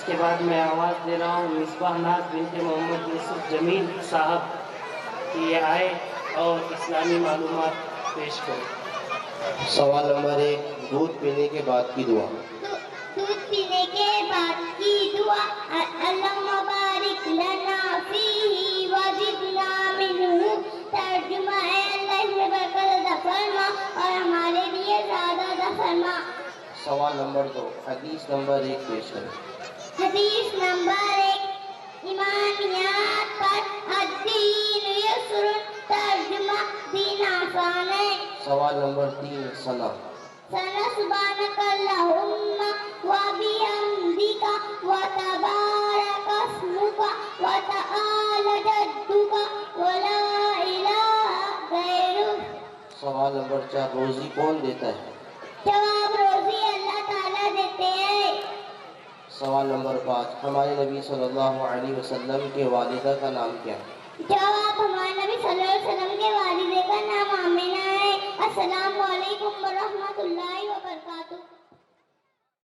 اس کے بعد میں آواز دے رہا ہوں مصباح ناز بنت محمد یوسف جمیل صاحب کہ یہ آئے اور اسلامی معلومات پیش کریں۔ سوال نمبر 1، دودھ پینے کے بعد کی دعا۔ دودھ پینے کے بعد کی دعا، اللہم بارک لنا فیہ وزدنا منہ۔ ترجمہ ہے اللہ اس میں برکت عطا فرما اور ہمارے لیے زیادہ عطا فرما۔ سوال نمبر 2، حدیث نمبر 1 پیش کریں۔ حدیث نمبر 1، ایمانیات پر الدین یسر۔ ترجمہ، دین آسان ہے۔ سوال نمبر 3، ثنا۔ ثنا، سبحانک اللہم وبحمدک وتبارک اسمک وتعالی جدک ولا الہ غیرک۔ سوال نمبر 4، روزی کون دیتا ہے؟ جواب، روزی اللہ تعالیٰ دیتے ہیں۔ سوال نمبر 5، ہمارے نبی صلی اللہ علیہ وسلم کے والدہ کا نام کیا ہے؟ جواب، ہمارے نبی صلی اللہ علیہ وسلم کے والدے کا نام آمنہ ہے۔ السلام علیکم ورحمۃ اللہ وبرکاتہ۔